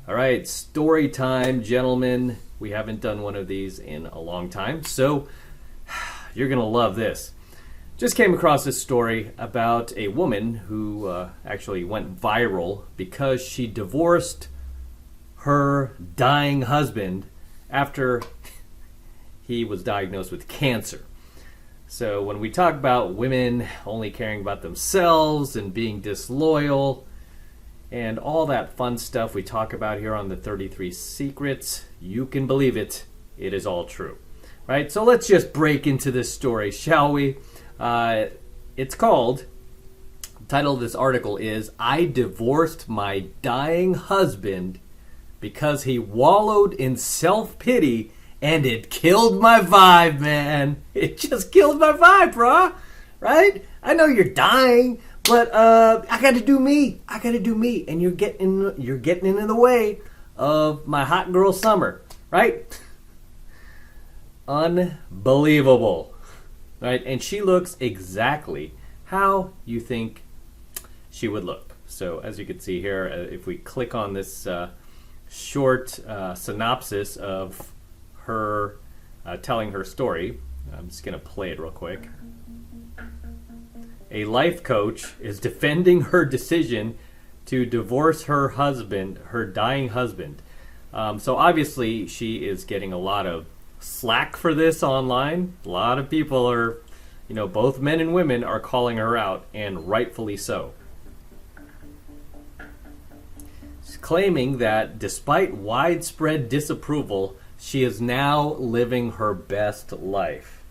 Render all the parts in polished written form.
All right, story time, gentlemen. We haven't done one of these in a long time, so you're going to love this. Just came across this story about a woman who actually went viral because she divorced her dying husband after he was diagnosed with cancer. So when we talk about women only caring about themselves and being disloyal and all that fun stuff we talk about here on the 33 Secrets, you can believe it. It is all true. Right? So let's just break into this story, shall we? It's called, the title of this article is, I Divorced My Dying Husband Because He Wallowed in Self-Pity and It Killed My Vibe, man. It just killed my vibe, brah. Right? I know you're dying, but I gotta do me. I gotta do me. And you're getting in the way of my hot girl summer, right? Unbelievable. Right? And she looks exactly how you think she would look. So as you can see here, if we click on this short synopsis of her telling her story, I'm just going to play it real quick. A life coach is defending her decision to divorce her husband, her dying husband. So obviously she is getting a lot of slack for this online. A lot of people are, both men and women are calling her out, and rightfully so. She's claiming that despite widespread disapproval, she is now living her best life.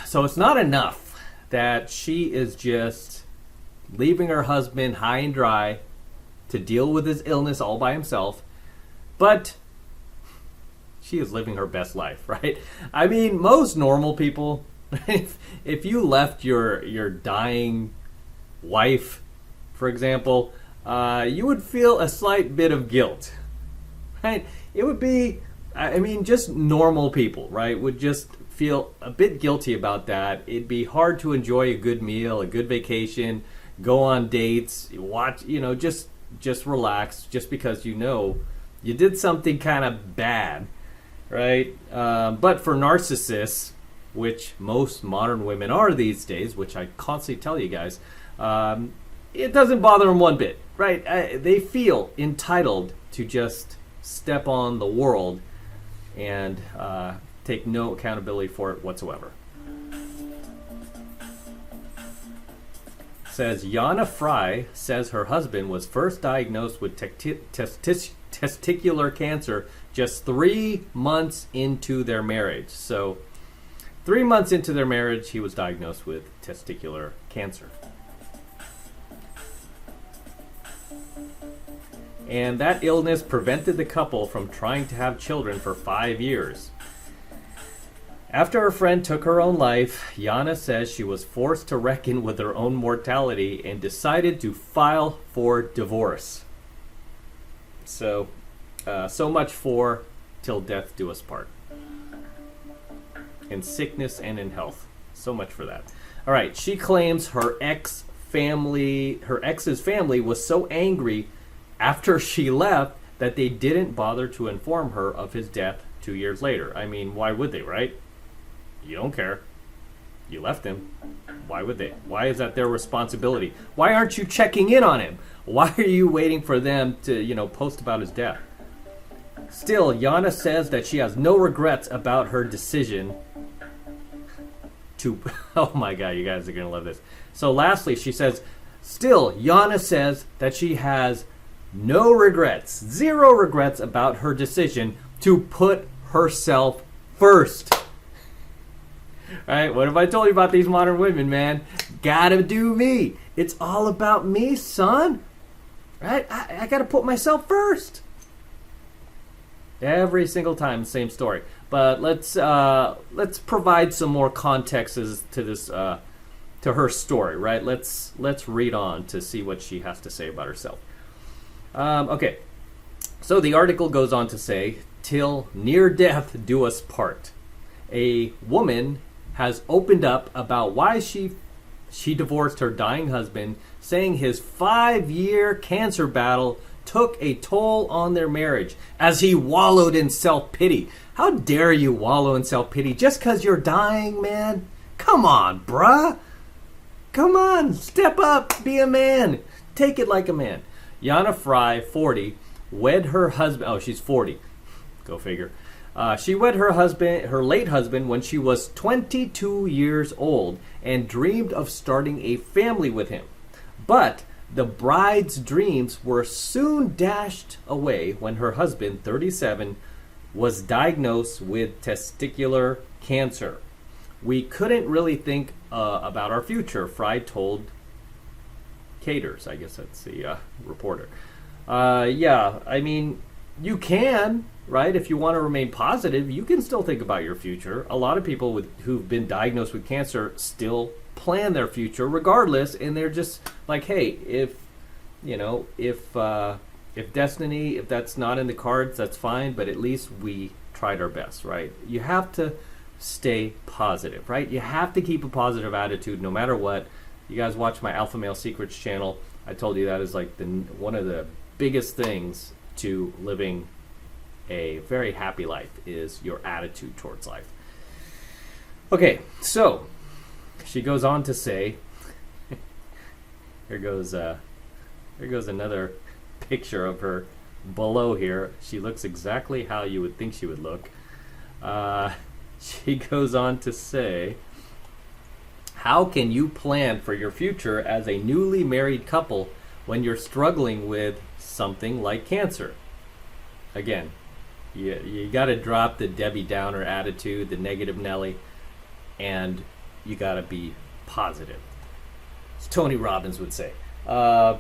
So it's not enough that she is just leaving her husband high and dry to deal with his illness all by himself, but she is living her best life, right? I mean, most normal people, if you left your dying wife, for example, you would feel a slight bit of guilt, right? It would be, just normal people, right, would just feel a bit guilty about that. It'd be hard to enjoy a good meal, a good vacation, go on dates, watch, just relax, just because you did something kind of bad, right? But for narcissists, which most modern women are these days, which I constantly tell you guys, it doesn't bother them one bit, right? They feel entitled to just step on the world and take no accountability for it whatsoever. Says Yana Fry says her husband was first diagnosed with testicular cancer just 3 months into their marriage. So 3 months into their marriage, he was diagnosed with testicular cancer. And that illness prevented the couple from trying to have children for 5 years. After her friend took her own life, Yana says she was forced to reckon with her own mortality and decided to file for divorce. So much for till death do us part. In sickness and in health. So much for that. All right, she claims her ex's family was so angry after she left that they didn't bother to inform her of his death 2 years later. I mean, why would they, right? You don't care. You left him. Why would they? Why is that their responsibility? Why aren't you checking in on him? Why are you waiting for them to, post about his death? Still, Yana says that she has no regrets about her decision to... Oh my God, you guys are going to love this. So lastly, she says, still, Yana says that she has no regrets, zero regrets about her decision to put herself first. Right? What have I told you about these modern women, man? Gotta do me. It's all about me, son. Right? I gotta put myself first. Every single time, same story. But let's provide some more context to this to her story, right? Let's read on to see what she has to say about herself. Okay. So the article goes on to say, till near death do us part. A woman has opened up about why she divorced her dying husband, saying his 5-year cancer battle took a toll on their marriage as he wallowed in self-pity. How dare you wallow in self-pity just because you're dying, man? Come on, bruh. Come on, step up, be a man. Take it like a man. Jana Fry, 40, wed her husband. Oh, she's 40. Go figure. She wed her late husband, when she was 22 years old and dreamed of starting a family with him. But the bride's dreams were soon dashed away when her husband, 37, was diagnosed with testicular cancer. We couldn't really think about our future, Fry told Caters. I guess that's the reporter. Yeah, I mean, you can, right? If you want to remain positive, you can still think about your future. A lot of people who've been diagnosed with cancer still plan their future regardless, and they're just like, hey, if destiny, if that's not in the cards, that's fine, but at least we tried our best, right? You have to stay positive, right? You have to keep a positive attitude no matter what. You guys watch my Alpha Male Secrets channel. I told you that is like one of the biggest things to living a very happy life is your attitude towards life. Okay, so she goes on to say, here goes another picture of her below here. She looks exactly how you would think she would look. She goes on to say, how can you plan for your future as a newly married couple when you're struggling with something like cancer? Again, you got to drop the Debbie Downer attitude, the negative Nelly, and you got to be positive. As Tony Robbins would say.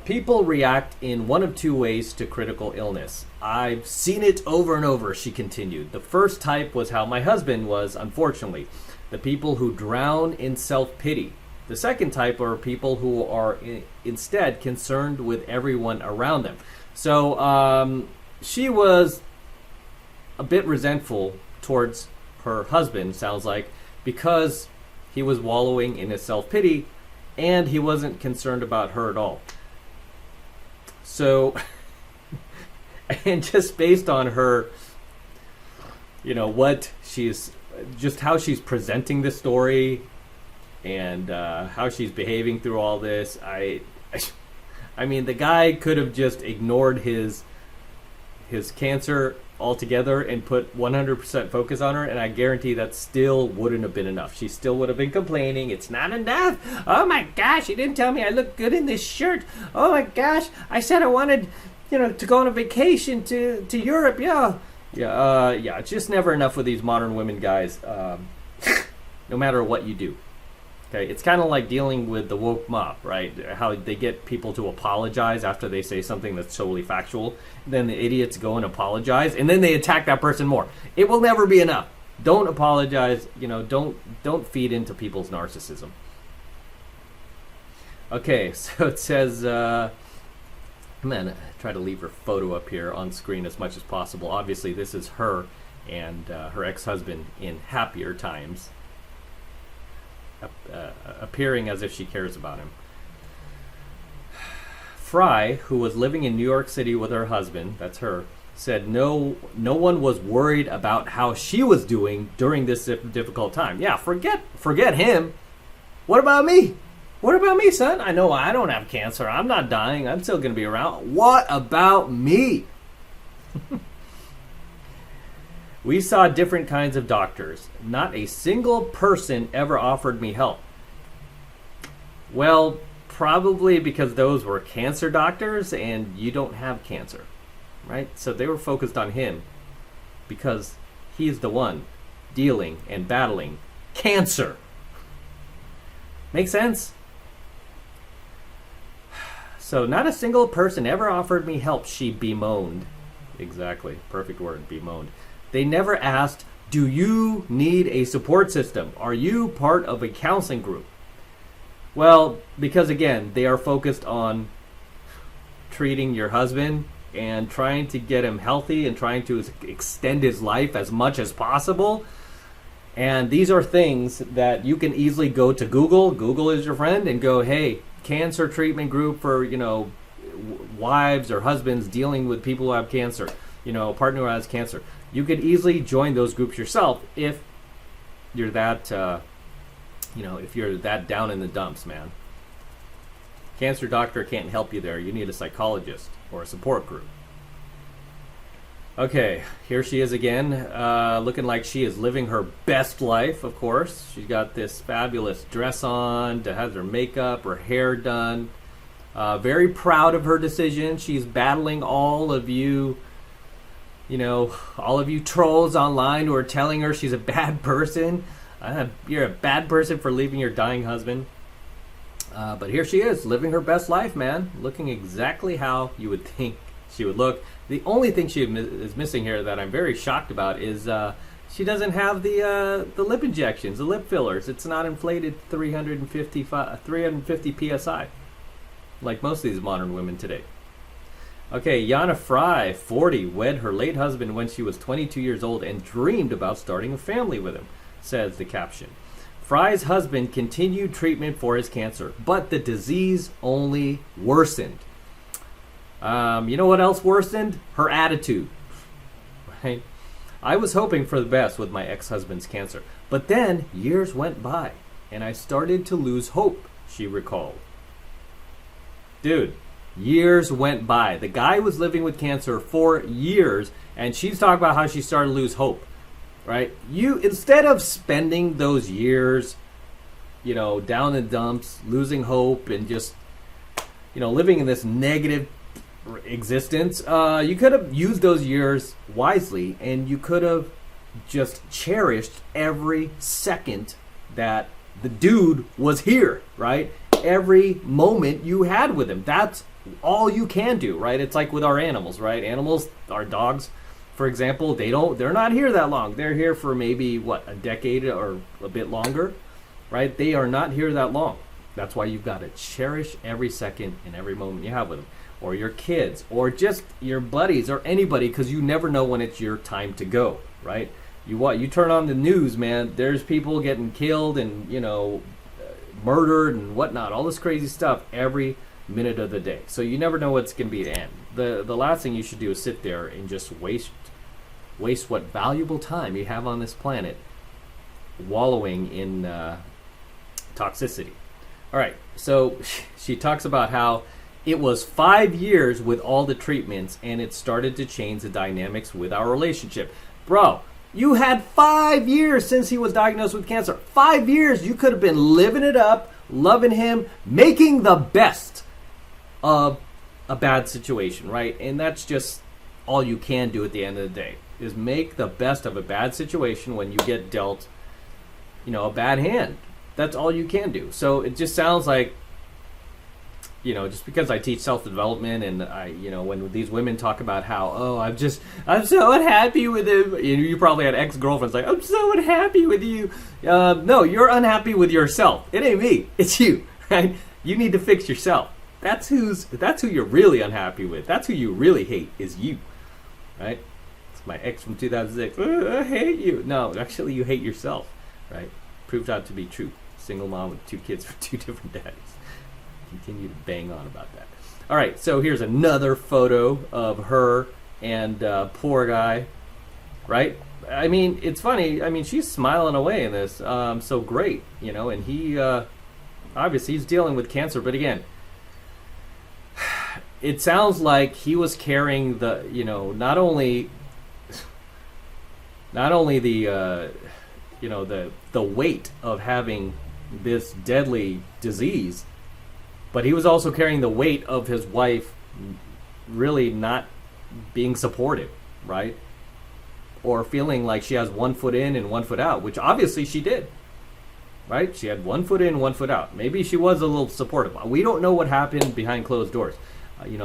People react in one of two ways to critical illness. I've seen it over and over, she continued. The first type was how my husband was, unfortunately. The people who drown in self-pity. The second type are people who are instead concerned with everyone around them. So she was a bit resentful towards her husband, sounds like, because he was wallowing in his self-pity and he wasn't concerned about her at all. So, and just based on her, what she's, just how she's presenting the story and how she's behaving through all this, I mean, the guy could have just ignored his cancer altogether and put 100% focus on her, and I guarantee that still wouldn't have been enough. She still would have been complaining, it's not enough. Oh my gosh, you didn't tell me I look good in this shirt. Oh my gosh, I said I wanted, to go on a vacation to Europe. Yeah, it's just never enough with these modern women, guys. No matter what you do. Okay, it's kind of like dealing with the woke mob, right? How they get people to apologize after they say something that's totally factual. Then the idiots go and apologize, and then they attack that person more. It will never be enough. Don't apologize. Don't feed into people's narcissism. Okay, so it says, I'm gonna try to leave her photo up here on screen as much as possible. Obviously, this is her and her ex-husband in happier times. Appearing as if she cares about him. Fry, who was living in New York City with her husband, that's her, said no one was worried about how she was doing during this difficult time. Yeah, forget him. What about me? What about me, son? I know I don't have cancer. I'm not dying. I'm still going to be around. What about me? We saw different kinds of doctors. Not a single person ever offered me help. Well, probably because those were cancer doctors and you don't have cancer, right? So they were focused on him because he's the one dealing and battling cancer. Make sense? So not a single person ever offered me help, she bemoaned. Exactly. Perfect word, bemoaned. They never asked, do you need a support system? Are you part of a counseling group? Well, because again, they are focused on treating your husband and trying to get him healthy and trying to extend his life as much as possible. And these are things that you can easily go to Google. Google is your friend, and go, hey, cancer treatment group for, wives or husbands dealing with people who have cancer, a partner who has cancer. You could easily join those groups yourself if you're that, if you're that down in the dumps, man. Cancer doctor can't help you there. You need a psychologist or a support group. Okay, here she is again, looking like she is living her best life, of course. She's got this fabulous dress on, has her makeup, her hair done. Very proud of her decision. She's battling all of you trolls online who are telling her she's a bad person. You're a bad person for leaving your dying husband. But here she is, living her best life, man. Looking exactly how you would think she would look. The only thing she is missing here that I'm very shocked about is she doesn't have the lip injections, the lip fillers. It's not inflated 350 psi like most of these modern women today. Okay, Yana Fry, 40, wed her late husband when she was 22 years old and dreamed about starting a family with him, says the caption. Fry's husband continued treatment for his cancer, but the disease only worsened. You know what else worsened? Her attitude. Right? I was hoping for the best with my ex-husband's cancer, but then years went by and I started to lose hope, she recalled. Dude, years went by. The guy was living with cancer for years, and she's talking about how she started to lose hope. Right? Instead of spending those years, down in the dumps, losing hope, and just, living in this negative existence, you could have used those years wisely, and you could have just cherished every second that the dude was here, right? Every moment you had with him. That's all you can do, right? It's like with our animals, right? Animals, our dogs, for example, they're not here that long. They're here for maybe, a decade or a bit longer, right? They are not here that long. That's why you've got to cherish every second and every moment you have with them. Or your kids, or just your buddies, or anybody, because you never know when it's your time to go, right? You turn on the news, man, there's people getting killed and, murdered and whatnot, all this crazy stuff every minute of the day. So you never know what's going to be the end. The last thing you should do is sit there and just waste what valuable time you have on this planet wallowing in toxicity. All right, so she talks about how it was 5 years with all the treatments and it started to change the dynamics with our relationship. Bro, you had 5 years since he was diagnosed with cancer. 5 years, you could have been living it up, loving him, making the best of a bad situation, right? And that's just all you can do at the end of the day, is make the best of a bad situation when you get dealt, a bad hand. That's all you can do. So it just sounds like, just because I teach self-development and when these women talk about how, I'm so unhappy with him. You probably had ex-girlfriends like, I'm so unhappy with you. No, you're unhappy with yourself. It ain't me. It's you, right? You need to fix yourself. That's who you're really unhappy with. That's who you really hate, is you, right? It's my ex from 2006. I hate you. No, actually, you hate yourself, right? Proved out to be true. Single mom with 2 kids from 2 different daddies. Continue to bang on about that. All right, so here's another photo of her and poor guy, right? I mean, it's funny. I mean, she's smiling away in this. So great, and he, obviously he's dealing with cancer, but again, it sounds like he was carrying the, not only the, the weight of having this deadly disease, but he was also carrying the weight of his wife really not being supportive, right? Or feeling like she has 1 foot in and 1 foot out, which obviously she did, right? She had 1 foot in, 1 foot out. Maybe she was a little supportive. We don't know what happened behind closed doors,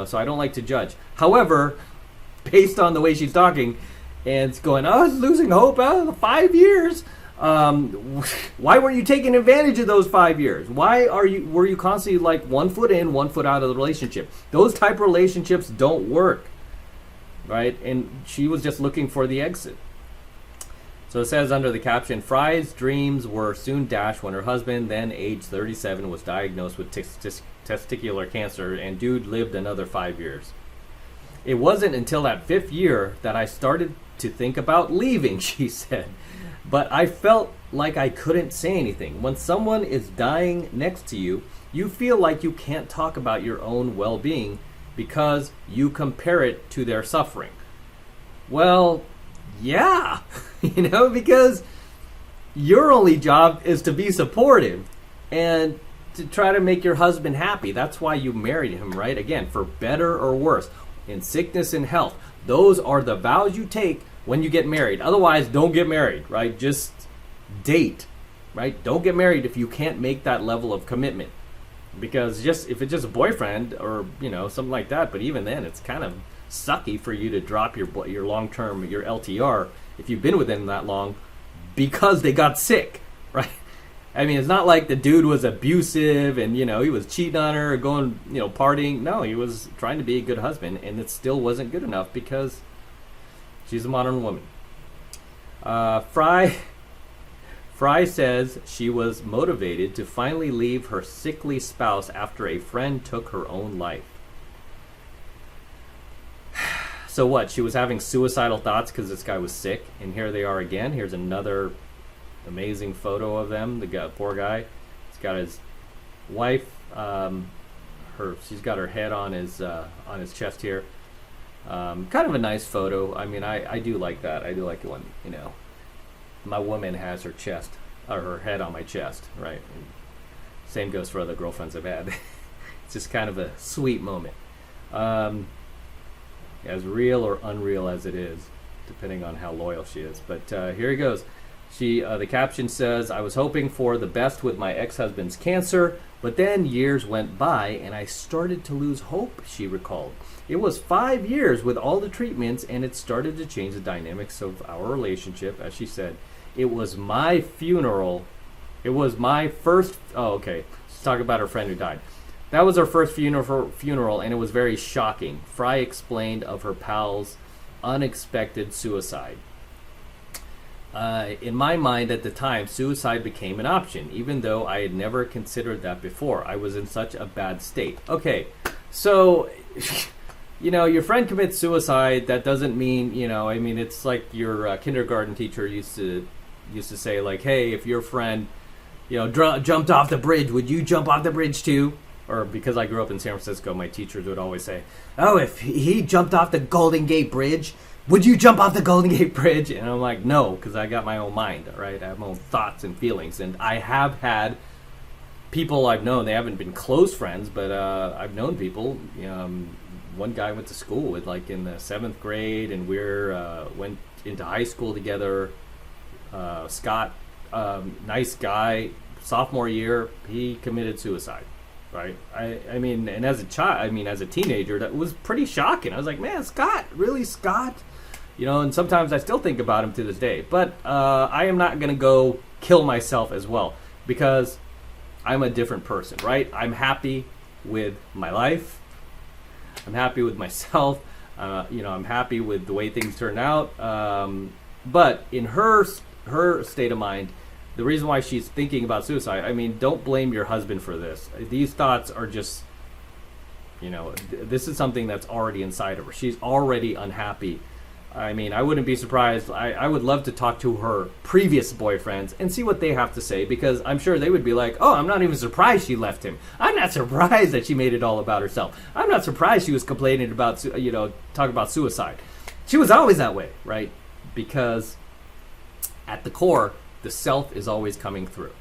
so I don't like to judge. However, based on the way she's talking and going, I was losing hope out of 5 years. Why weren't you taking advantage of those 5 years? Were you constantly like 1 foot in, 1 foot out of the relationship? Those type of relationships don't work, right? And she was just looking for the exit. So it says under the caption, Fry's dreams were soon dashed when her husband, then age 37, was diagnosed with testicular cancer, and dude lived another 5 years. It wasn't until that 5th year that I started to think about leaving, she said. But I felt like I couldn't say anything. When someone is dying next to you, you feel like you can't talk about your own well-being because you compare it to their suffering. Well, yeah, because your only job is to be supportive and to try to make your husband happy. That's why you married him, right? Again, for better or worse, in sickness and health. Those are the vows you take when you get married. Otherwise, don't get married, right? Just date, right? Don't get married if you can't make that level of commitment. Because if it's just a boyfriend or, something like that, but even then, it's kind of sucky for you to drop your long-term, your LTR, if you've been with them that long, because they got sick, right? I mean, it's not like the dude was abusive and, he was cheating on her or going, partying. No, he was trying to be a good husband, and it still wasn't good enough because she's a modern woman. Fry says she was motivated to finally leave her sickly spouse after a friend took her own life. So what? She was having suicidal thoughts because this guy was sick, and here they are again. Here's another amazing photo of them. The poor guy. He's got his wife. She's got her head on his chest here. Kind of a nice photo. I mean, I do like that. I do like it when my woman has her chest or her head on my chest, right? And same goes for other girlfriends I've had. It's just kind of a sweet moment. As real or unreal as it is, depending on how loyal she is. But here he goes. The caption says, "I was hoping for the best with my ex-husband's cancer, but then years went by and I started to lose hope," she recalled. "It was 5 years with all the treatments and it started to change the dynamics of our relationship," as she said. "It was my funeral. It was my first..." Oh, okay. She's talking about her friend who died. "That was her first funeral, and it was very shocking," Fry explained of her pal's unexpected suicide. "In my mind at the time, suicide became an option, even though I had never considered that before. I was in such a bad state." Okay, so, your friend commits suicide. That doesn't mean, it's like your kindergarten teacher used to say, like, hey, if your friend, jumped off the bridge, would you jump off the bridge too? Or because I grew up in San Francisco, my teachers would always say, "Oh, if he jumped off the Golden Gate Bridge, would you jump off the Golden Gate Bridge?" And I'm like, no, because I got my own mind, right? I have my own thoughts and feelings. And I have had people I've known, they haven't been close friends, but I've known people. One guy went to school with, like, in the 7th grade, and went into high school together. Scott, nice guy, sophomore year, he committed suicide. Right. I mean, and as a teenager, that was pretty shocking. I was like, man, Scott, really, Scott? And sometimes I still think about him to this day. But I am not going to go kill myself as well because I'm a different person, right? I'm happy with my life. I'm happy with myself. I'm happy with the way things turn out. But in her state of mind, the reason why she's thinking about suicide, don't blame your husband for this. These thoughts are just, this is something that's already inside of her. She's already unhappy. I wouldn't be surprised. I would love to talk to her previous boyfriends and see what they have to say, because I'm sure they would be like, oh, I'm not even surprised she left him. I'm not surprised that she made it all about herself. I'm not surprised she was complaining about, talking about suicide. She was always that way, right? Because at the core, the self is always coming through,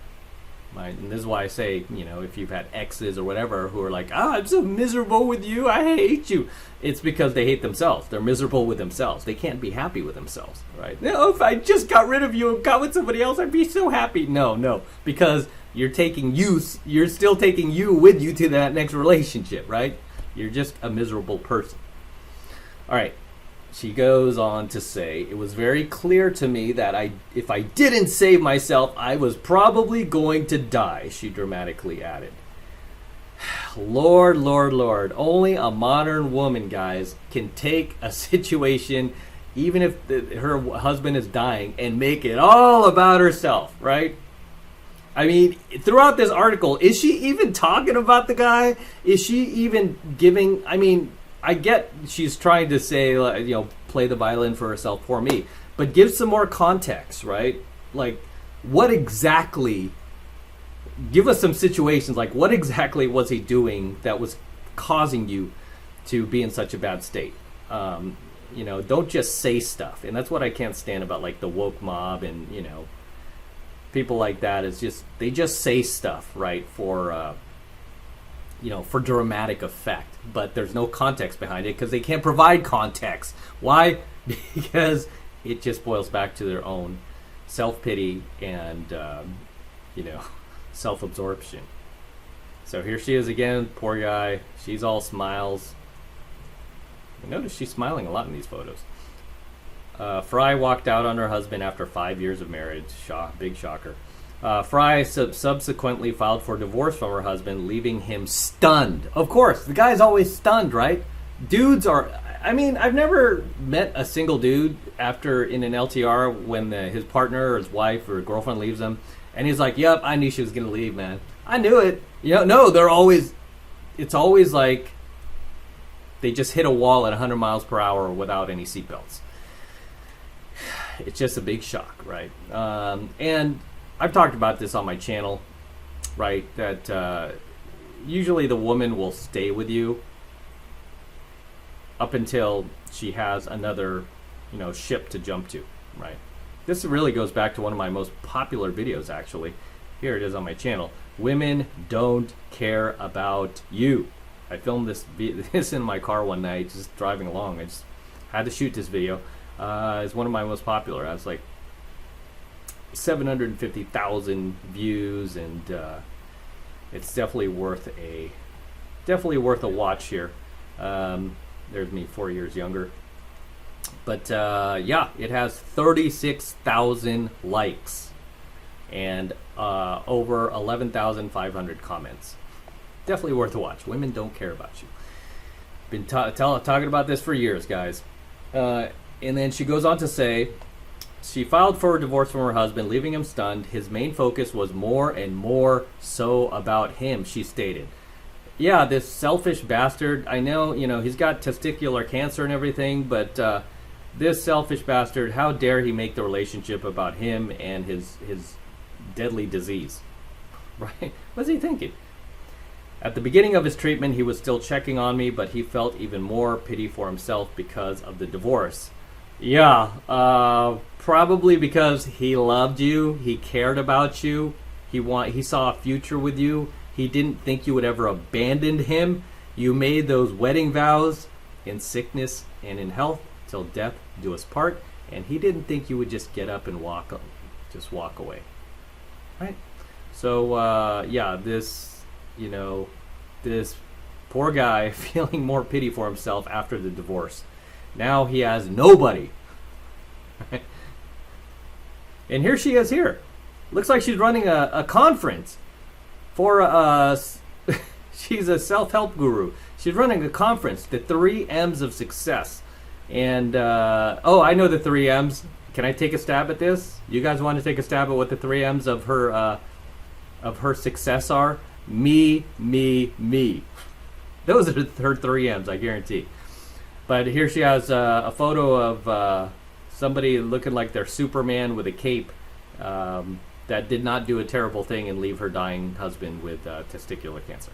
right? And this is why I say, if you've had exes or whatever who are like, I'm so miserable with you, I hate you. It's because they hate themselves. They're miserable with themselves. They can't be happy with themselves, right? No, if I just got rid of you and got with somebody else, I'd be so happy. No, because you're still taking you with you to that next relationship, right? You're just a miserable person. All right. She goes on to say, "It was very clear to me that if I didn't save myself, I was probably going to die," she dramatically added. Lord, Lord, Lord. Only a modern woman, guys, can take a situation, even if her husband is dying, and make it all about herself, right? I mean, throughout this article, is she even talking about the guy? Is she even giving? I mean, I get she's trying to say, play the violin for herself, for me, but give some more context, right? Like, what exactly? Give us some situations. Like, what exactly was he doing that was causing you to be in such a bad state? Don't just say stuff, and that's what I can't stand about like the woke mob and people like that. Is just they just say stuff, right, for for dramatic effect, but there's no context behind it because they can't provide context. Why? Because it just boils back to their own self-pity and self-absorption. So here she is again, poor guy. She's all smiles. I notice she's smiling a lot in these photos. Fry walked out on her husband after 5 years of marriage. Big shocker. Fry subsequently filed for divorce from her husband, leaving him stunned. Of course, the guy's always stunned, right? Dudes are... I mean, I've never met a single dude after in an LTR when his partner or his wife or girlfriend leaves him, and he's like, yep, I knew she was going to leave, man. I knew it. No, they're always... It's always like they just hit a wall at 100 miles per hour without any seatbelts. It's just a big shock, right? And I've talked about this on my channel, right? That usually the woman will stay with you up until she has another, ship to jump to, right? This really goes back to one of my most popular videos, actually. Here it is on my channel. Women don't care about you. I filmed this in my car one night, just driving along. I just had to shoot this video. It's one of my most popular. I was like 750,000 views, and it's definitely worth a watch here. There's me 4 years younger, but it has 36,000 likes and over 11,500 comments. Definitely worth a watch. Women don't care about you. Been talking about this for years, guys. And then she goes on to say, she filed for a divorce from her husband, leaving him stunned. His main focus was more and more so about him, she stated. Yeah, this selfish bastard, I know, he's got testicular cancer and everything, but this selfish bastard, how dare he make the relationship about him and his deadly disease, right? What's he thinking? At the beginning of his treatment, he was still checking on me, but he felt even more pity for himself because of the divorce. Yeah, probably because he loved you, he cared about you, he saw a future with you. He didn't think you would ever abandon him. You made those wedding vows in sickness and in health till death do us part, and he didn't think you would just get up and walk away, right? So this poor guy feeling more pity for himself after the divorce. Now he has nobody. And here she is here. Looks like she's running a conference for she's a self-help guru. She's running a conference, the 3 M's of success. And I know the 3 M's. Can I take a stab at this? You guys want to take a stab at what the 3 M's of her success are? Me, me, me. Those are her 3 M's, I guarantee. But here she has a photo of somebody looking like they're Superman with a cape that did not do a terrible thing and leave her dying husband with testicular cancer.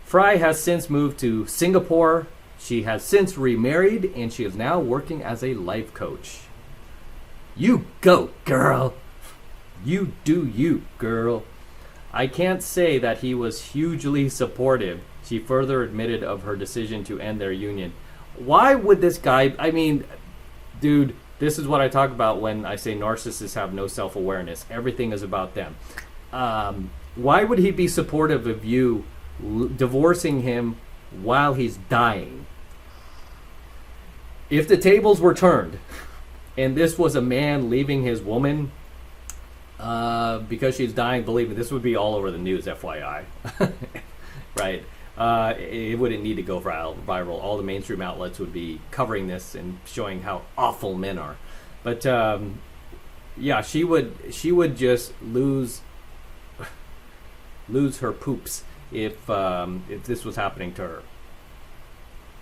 Fry has since moved to Singapore. She has since remarried, and she is now working as a life coach. You go, girl. You do you, girl. I can't say that he was hugely supportive. She further admitted of her decision to end their union. Why would this guy... I mean, dude, this is what I talk about when I say narcissists have no self-awareness. Everything is about them. Why would he be supportive of you divorcing him while he's dying? If the tables were turned and this was a man leaving his woman because she's dying, believe me, this would be all over the news, FYI. Right? It wouldn't need to go viral. All the mainstream outlets would be covering this and showing how awful men are. But yeah, she would just lose lose her poops if this was happening to her.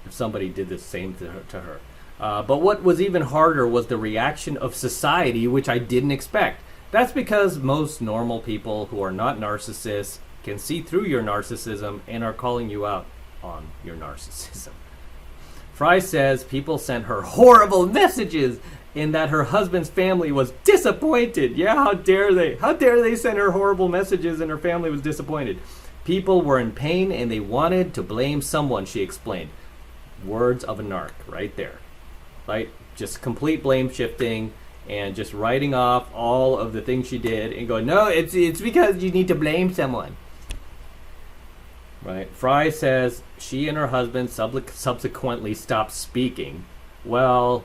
If somebody did the same to her. But what was even harder was the reaction of society, which I didn't expect. That's because most normal people who are not narcissists can see through your narcissism and are calling you out on your narcissism. Fry says people sent her horrible messages and that her husband's family was disappointed. Yeah, how dare they? How dare they send her horrible messages and her family was disappointed? People were in pain and they wanted to blame someone, she explained. Words of a narc right there. Right? Just complete blame shifting and just writing off all of the things she did and going, no, it's because you need to blame someone. Right? Fry says she and her husband subsequently stopped speaking. Well,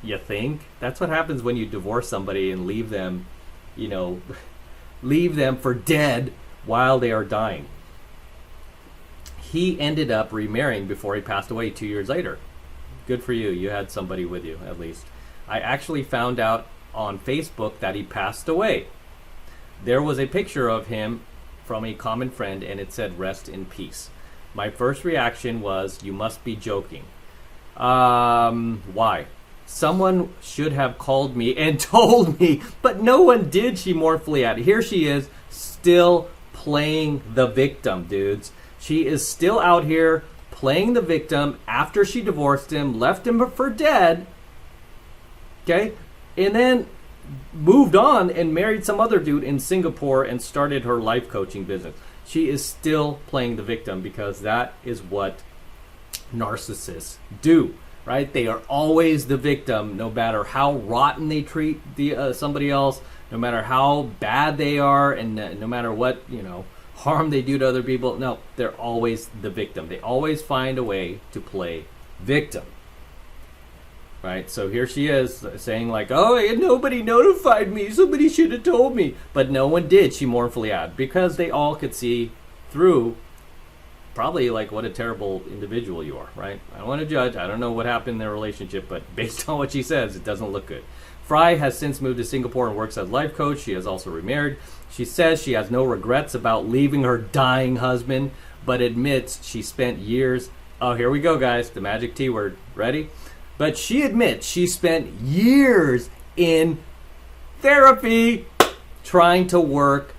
you think? That's what happens when you divorce somebody and leave them, leave them for dead while they are dying. He ended up remarrying before he passed away 2 years later. Good for you. You had somebody with you, at least. I actually found out on Facebook that he passed away. There was a picture of him from a common friend, and it said, rest in peace. My first reaction was, you must be joking. Why? Someone should have called me and told me, but no one did, she mournfully added. Here she is, still playing the victim, dudes. She is still out here playing the victim after she divorced him, left him for dead, okay? And then moved on and married some other dude in Singapore and started her life coaching business. She is still playing the victim because that is what narcissists do, right? They are always the victim, no matter how rotten they treat somebody else, no matter how bad they are, and no matter what, harm they do to other people. No, they're always the victim. They always find a way to play victim. Right? So here she is saying like, oh, nobody notified me. Somebody should have told me. But no one did, she mournfully added, because they all could see through probably like what a terrible individual you are, right? I don't want to judge. I don't know what happened in their relationship, but based on what she says, it doesn't look good. Fry has since moved to Singapore and works as a life coach. She has also remarried. She says she has no regrets about leaving her dying husband, but admits she spent years. Oh, here we go, guys. The magic T word. Ready? But she admits she spent years in therapy trying to work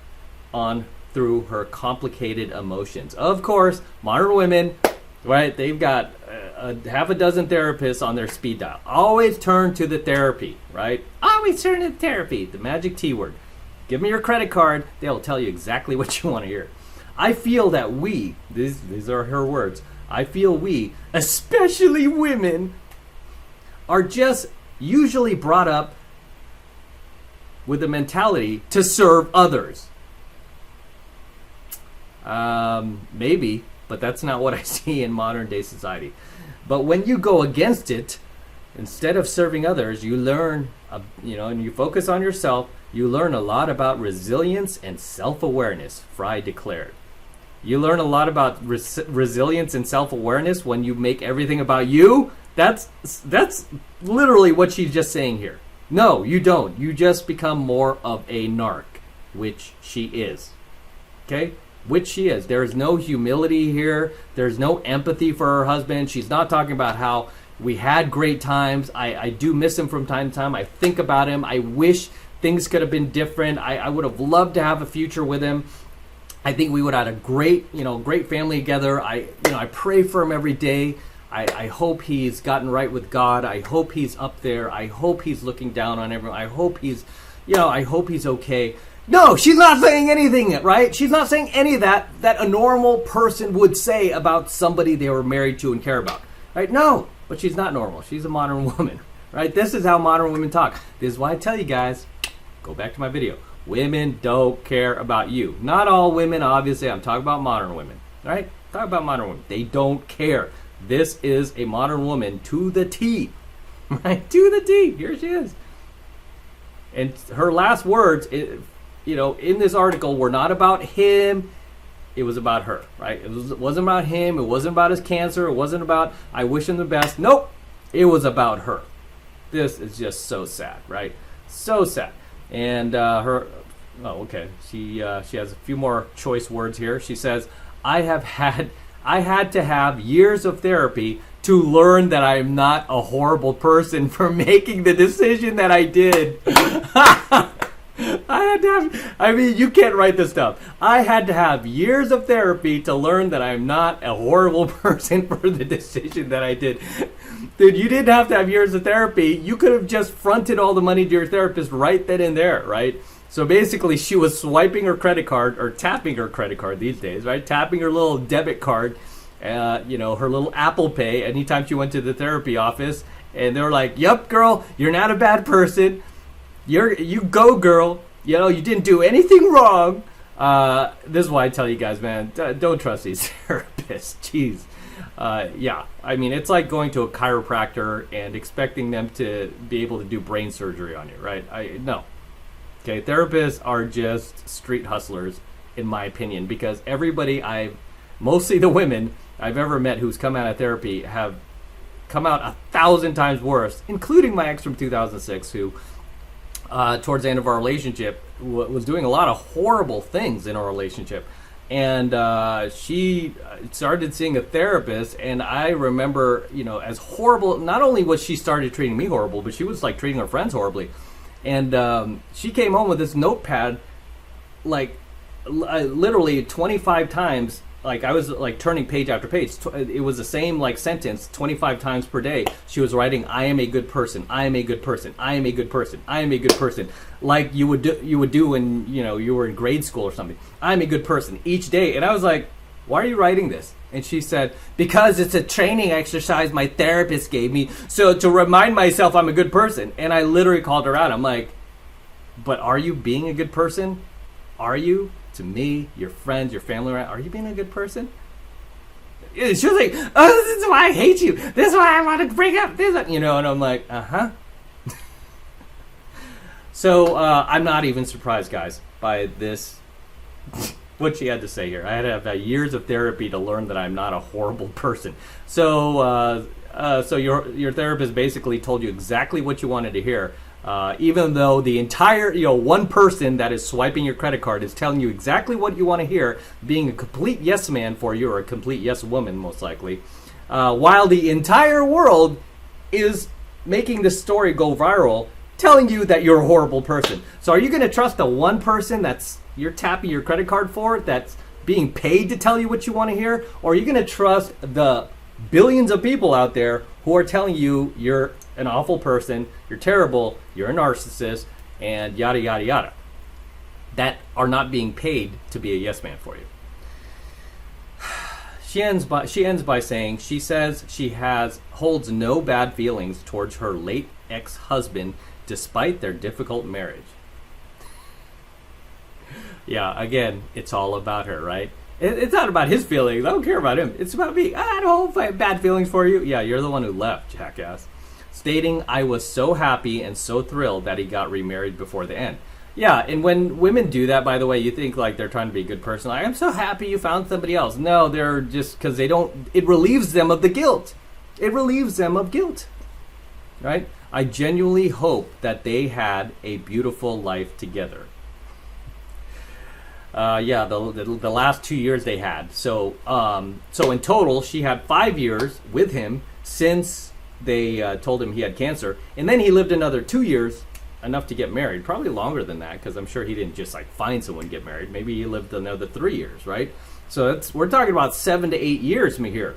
on through her complicated emotions. Of course, modern women, right? They've got half a dozen therapists on their speed dial. Always turn to the therapy, right? Always turn to therapy, the magic T word. Give me your credit card. They'll tell you exactly what you want to hear. I feel that we, these are her words, I feel we, especially women, are just usually brought up with the mentality to serve others. Maybe, but that's not what I see in modern day society. But when you go against it, instead of serving others, you learn, and you focus on yourself, you learn a lot about resilience and self-awareness, Fry declared. You learn a lot about resilience and self-awareness when you make everything about you. That's literally what she's just saying here. No, you don't. You just become more of a narc, which she is. Okay? Which she is. There is no humility here. There's no empathy for her husband. She's not talking about how we had great times. I do miss him from time to time. I think about him. I wish things could have been different. I would have loved to have a future with him. I think we would have had a great family together. I pray for him every day. I hope he's gotten right with God. I hope he's up there. I hope he's looking down on everyone. I hope he's okay. No, she's not saying anything, right? She's not saying any of that a normal person would say about somebody they were married to and care about, right? No, but she's not normal. She's a modern woman, right? This is how modern women talk. This is why I tell you guys, go back to my video. Women don't care about you. Not all women, obviously. I'm talking about modern women, right? Talk about modern women. They don't care. This is a modern woman to the T, right? To the T. Here she is. And her last words, in this article were not about him. It was about her, right? It wasn't about him. It wasn't about his cancer. It wasn't about, I wish him the best. Nope. It was about her. This is just so sad, right? So sad. And her Oh, okay. She has a few more choice words here. She says, I had to have years of therapy to learn that I'm not a horrible person for making the decision that I did." I mean, you can't write this stuff. "I had to have years of therapy to learn that I'm not a horrible person for the decision that I did." Dude, you didn't have to have years of therapy. You could have just fronted all the money to your therapist right then and there, right? So basically, she was swiping her credit card, or tapping her credit card these days, right? Tapping her little debit card, her little Apple Pay anytime she went to the therapy office. And they were like, "Yep, girl, you're not a bad person. You go, girl. You didn't do anything wrong." This is why I tell you guys, man, don't trust these therapists. Jeez. I mean, it's like going to a chiropractor and expecting them to be able to do brain surgery on you, right? No. Okay, therapists are just street hustlers, in my opinion, because mostly the women I've ever met who's come out of therapy have come out 1,000 times worse, including my ex from 2006, who towards the end of our relationship was doing a lot of horrible things in our relationship. And she started seeing a therapist, and I remember, as horrible, not only was she started treating me horrible, but she was like treating her friends horribly. And she came home with this notepad, like literally 25 times. Like I was like turning page after page. It was the same like sentence 25 times per day. She was writing, "I am a good person. I am a good person. I am a good person. I am a good person." Like you would do when you were in grade school or something. "I'm a good person" each day. And I was like, "Why are you writing this?" And she said, "Because it's a training exercise my therapist gave me, so to remind myself I'm a good person." And I literally called her out. I'm like, "But are you being a good person? Are you? To me, your friends, your family, are you being a good person?" She was like, "Oh, this is why I hate you. This is why I want to break up." And I'm like, uh-huh. So I'm not even surprised, guys, by this, what she had to say here. I had to have years of therapy to learn that I'm not a horrible person. So your therapist basically told you exactly what you wanted to hear. Even though the entire, one person that is swiping your credit card is telling you exactly what you want to hear, being a complete yes man for you, or a complete yes woman, most likely, while the entire world is making the story go viral, telling you that you're a horrible person. So are you going to trust the one person you're tapping your credit card for, that's being paid to tell you what you want to hear? Or are you going to trust the billions of people out there who are telling you you're an awful person, you're terrible, you're a narcissist, and yada, yada, yada, that are not being paid to be a yes man for you? She ends by saying, she says she holds no bad feelings towards her late ex-husband despite their difficult marriage. Yeah, again, it's all about her, right? It's not about his feelings. I don't care about him. It's about me. I don't have bad feelings for you. Yeah, you're the one who left, jackass. Stating, "I was so happy and so thrilled that he got remarried before the end." Yeah, and when women do that, by the way, you think like they're trying to be a good person. Like, "I'm so happy you found somebody else." No, they're just, because it relieves them of the guilt. It relieves them of guilt, right? "I genuinely hope that they had a beautiful life together." The last 2 years they had. So in total, she had 5 years with him since they told him he had cancer, and then he lived another 2 years, enough to get married. Probably longer than that, because I'm sure he didn't just like find someone to get married. Maybe he lived another 3 years, right? So we're talking about 7 to 8 years here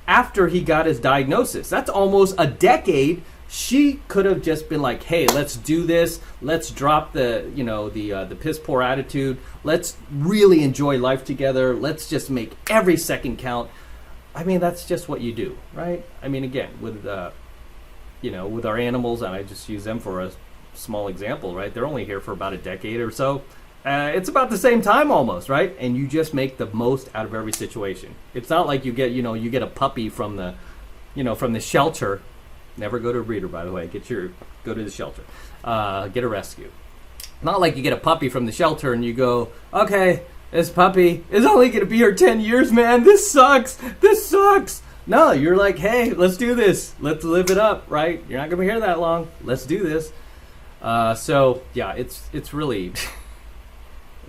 after he got his diagnosis. That's almost a decade. She could have just been like, "Hey, let's do this. Let's drop the piss poor attitude. Let's really enjoy life together. Let's just make every second count." I mean, that's just what you do, right? I mean, again, with our animals, and I just use them for a small example, right? They're only here for about a decade or so. It's about the same time almost, right? And you just make the most out of every situation. It's not like you get a puppy from the shelter. Never go to a breeder, by the way. Go to the shelter. Get a rescue. Not like you get a puppy from the shelter and you go, "Okay, this puppy is only going to be here 10 years, man. This sucks. This sucks." No, you're like, "Hey, let's do this. Let's live it up," right? You're not going to be here that long. Let's do this. So, yeah, it's really...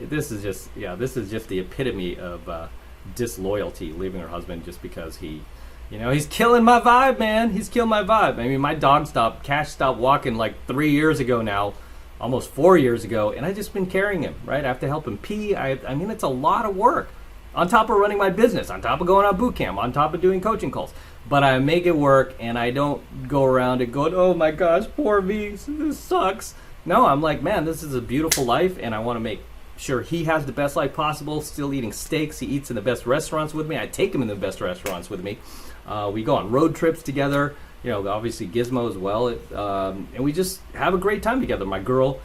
this is just the epitome of disloyalty, leaving her husband just because he's killing my vibe, man. He's killing my vibe. I mean, my dog Cash stopped walking like 3 years ago now, almost 4 years ago, and I just been carrying him, right? I have to help him pee. I mean, it's a lot of work. On top of running my business, on top of going on boot camp, on top of doing coaching calls. But I make it work, and I don't go around and going, oh my gosh, poor me, this sucks. No, I'm like, man, this is a beautiful life, and I want to make sure he has the best life possible, still eating steaks. He eats in the best restaurants with me. I take him in the best restaurants with me. We go on road trips together, obviously Gizmo as well. And we just have a great time together. My girl,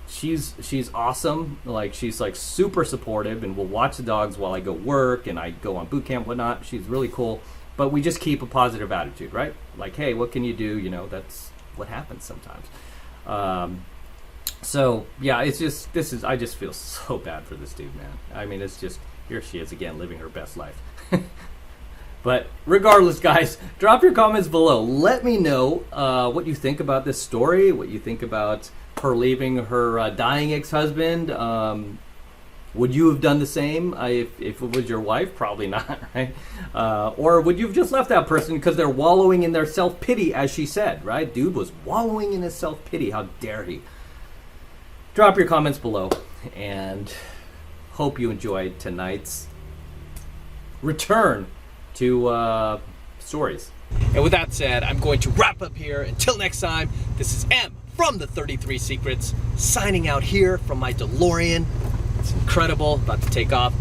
she's awesome. Like, she's like super supportive, and we'll watch the dogs while I go work and I go on boot camp, whatnot. She's really cool. But we just keep a positive attitude, right? Like, hey, what can you do? That's what happens sometimes. So yeah, I just feel so bad for this dude, man. I mean, it's just, here she is again, living her best life. But regardless, guys, drop your comments below. Let me know what you think about this story, what you think about her leaving her dying ex-husband. Would you have done the same if it was your wife? Probably not, right? Or would you have just left that person because they're wallowing in their self-pity, as she said, right? Dude was wallowing in his self-pity. How dare he? Drop your comments below, and hope you enjoyed tonight's return to stories. And with that said, I'm going to wrap up here. Until next time, this is M from the 33 Secrets, signing out here from my DeLorean. It's incredible, about to take off.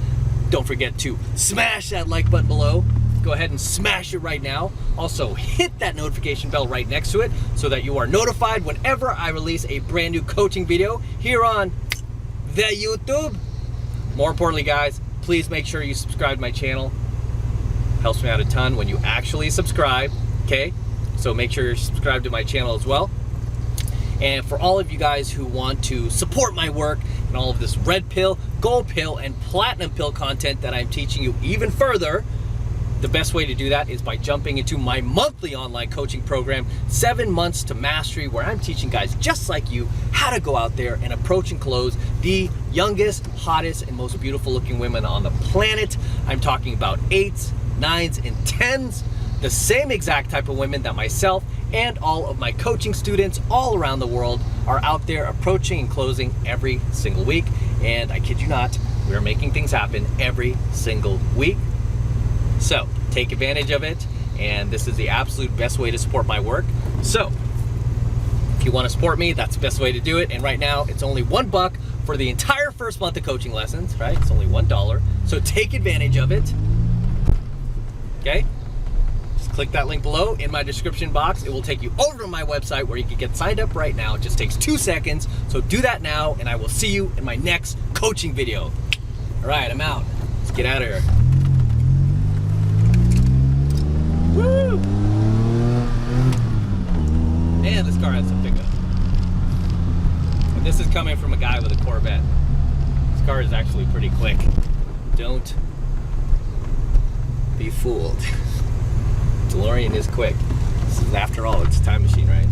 Don't forget to smash that like button below. Go ahead and smash it right now. Also, hit that notification bell right next to it so that you are notified whenever I release a brand new coaching video here on the YouTube. More importantly, guys, please make sure you subscribe to my channel. Helps me out a ton when you actually subscribe, okay? So make sure you're subscribed to my channel as well. And for all of you guys who want to support my work and all of this red pill, gold pill, and platinum pill content that I'm teaching you even further, the best way to do that is by jumping into my monthly online coaching program, 7 Months to Mastery, where I'm teaching guys just like you how to go out there and approach and close the youngest, hottest, and most beautiful looking women on the planet. I'm talking about 8s, 9s, and 10s, the same exact type of women that myself and all of my coaching students all around the world are out there approaching and closing every single week. And I kid you not, we're making things happen every single week. So take advantage of it, and this is the absolute best way to support my work. So if you want to support me, that's the best way to do it. And right now it's only $1 for the entire first month of coaching lessons, right? It's only $1. So take advantage of it. Okay? Just click that link below in my description box. It will take you over to my website where you can get signed up right now. It just takes 2 seconds. So do that now, and I will see you in my next coaching video. All right, I'm out. Let's get out of here. Woo! Man, this car has some pickup. And this is coming from a guy with a Corvette. This car is actually pretty quick. Don't be fooled. DeLorean is quick. This is, after all, it's a time machine, right?